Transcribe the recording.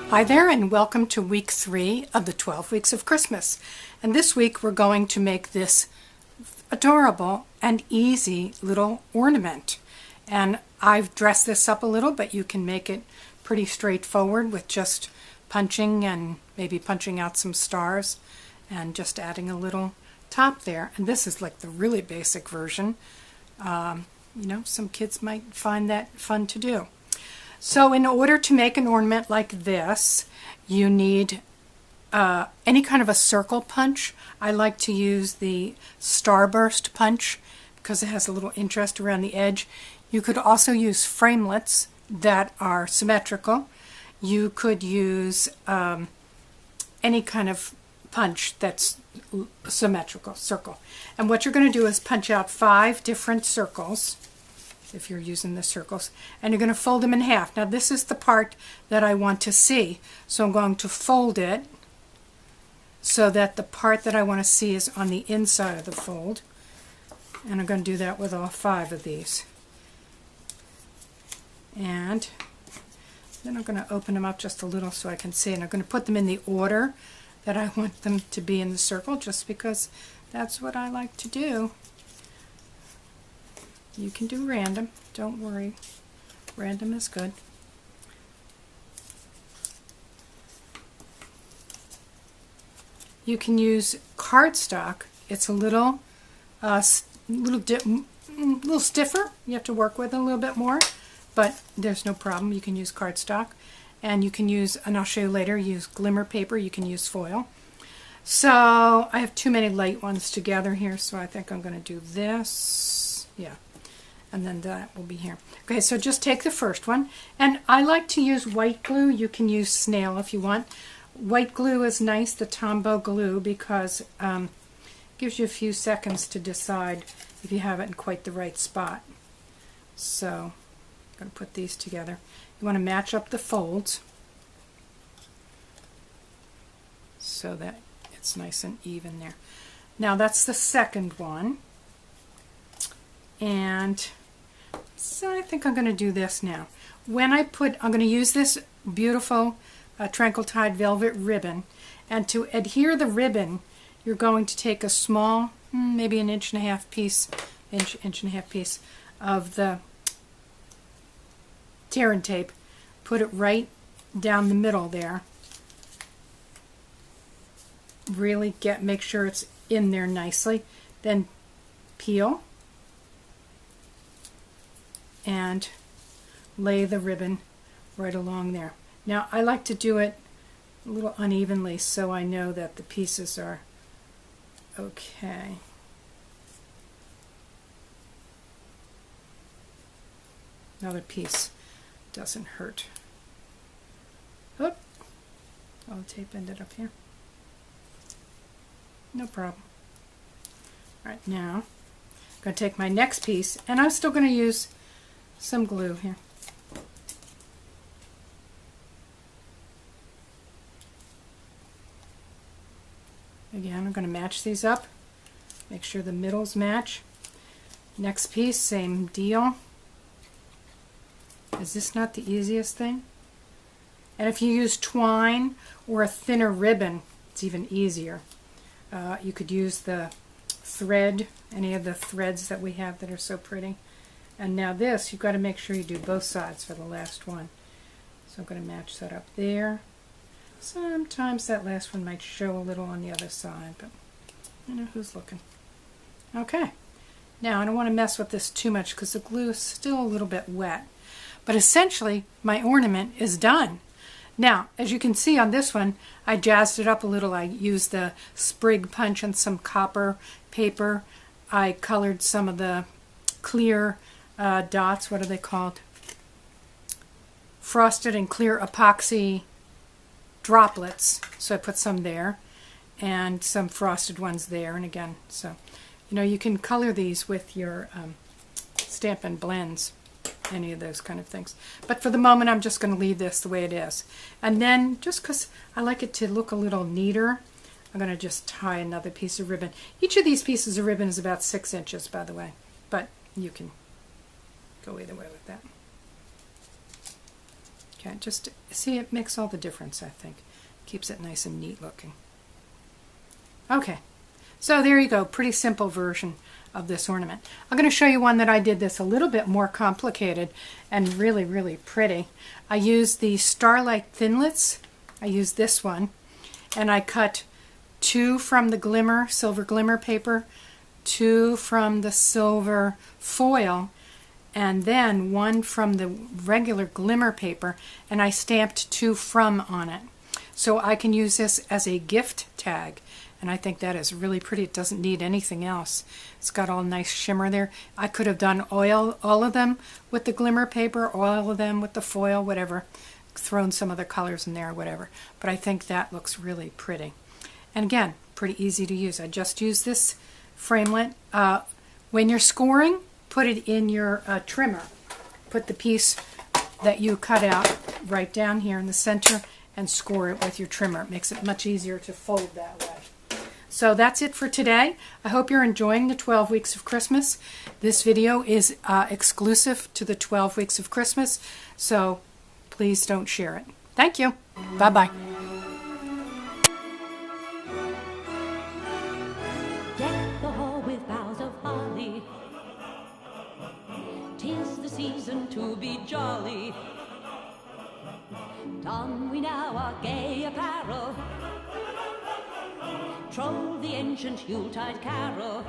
Hi there, and welcome to week 3 of the 12 weeks of Christmas. And this week we're going to make this adorable and easy little ornament. And I've dressed this up a little, but you can make it pretty straightforward with just punching and maybe punching out some stars and just adding a little top there. And this is like the really basic version. Some kids might find that fun to do. So in order to make an ornament like this, you need any kind of a circle punch. I like to use the starburst punch because it has a little interest around the edge. You could also use framelets that are symmetrical. You could use any kind of punch that's symmetrical, circle. And what you're going to do is punch out 5 different circles, if you're using the circles, and you're going to fold them in half. Now this is the part that I want to see, so I'm going to fold it so that the part that I want to see is on the inside of the fold, and I'm going to do that with all 5 of these. And then I'm going to open them up just a little so I can see, and I'm going to put them in the order that I want them to be in the circle, just because that's what I like to do. You can do random, don't worry. Random is good. You can use cardstock. It's a little stiffer. You have to work with it a little bit more, but there's no problem. You can use cardstock, and you can use, and I'll show you later, use glimmer paper. You can use foil. So I have too many light ones together here, so I think I'm going to do this. Yeah. And then that will be here. Okay, so just take the first one, and I like to use white glue. You can use snail if you want. White glue is nice, the Tombow glue, because it gives you a few seconds to decide if you have it in quite the right spot. So I'm going to put these together. You want to match up the folds so that it's nice and even there. Now that's the second one. And so I think I'm going to do this now. I'm going to use this beautiful Tranquil Tide velvet ribbon, and to adhere the ribbon, you're going to take a small, maybe an inch and a half piece of the tear and tape, put it right down the middle there. Really make sure it's in there nicely. Then peel and lay the ribbon right along there. Now I like to do it a little unevenly so I know that the pieces are okay. Another piece doesn't hurt. Oop. All the tape ended up here. No problem. Alright, now I'm going to take my next piece, and I'm still going to use some glue here. Again, I'm going to match these up. Make sure the middles match. Next piece, same deal. Is this not the easiest thing? And if you use twine or a thinner ribbon, it's even easier. You could use the thread, any of the threads that we have that are so pretty. And now this, you've got to make sure you do both sides for the last one. So I'm going to match that up there. Sometimes that last one might show a little on the other side, but you know who's looking. Okay. Now I don't want to mess with this too much because the glue is still a little bit wet. But essentially, my ornament is done. Now, as you can see on this one, I jazzed it up a little. I used the sprig punch and some copper paper. I colored some of the clear dots, what are they called? Frosted and clear epoxy droplets. So I put some there and some frosted ones there. And again, so you can color these with your Stampin' Blends, any of those kind of things. But for the moment, I'm just going to leave this the way it is. And then, just because I like it to look a little neater, I'm going to just tie another piece of ribbon. Each of these pieces of ribbon is about 6 inches, by the way. But you can go either way with that. Okay, just see, it makes all the difference, I think. Keeps it nice and neat looking. Okay, so there you go, pretty simple version of this ornament. I'm going to show you one that I did this a little bit more complicated and really, really pretty. I used the Starlight Thinlits. I used this one, and I cut 2 from the glimmer, silver glimmer paper, 2 from the silver foil, and then 1 from the regular glimmer paper, and I stamped 2 from on it. So I can use this as a gift tag, and I think that is really pretty. It doesn't need anything else. It's got all nice shimmer there. I could have done all of them with the glimmer paper, all of them with the foil, whatever, thrown some other colors in there or whatever, but I think that looks really pretty. And again, pretty easy to use. I just use this framelit. When you're scoring, put it in your trimmer. Put the piece that you cut out right down here in the center and score it with your trimmer. It makes it much easier to fold that way. So that's it for today. I hope you're enjoying the 12 weeks of Christmas. This video is exclusive to the 12 weeks of Christmas, so please don't share it. Thank you. Bye-bye. Deck the hall with boughs of holly. 'Tis the season to be jolly. Don we now our gay apparel. Troll the ancient Yuletide carol.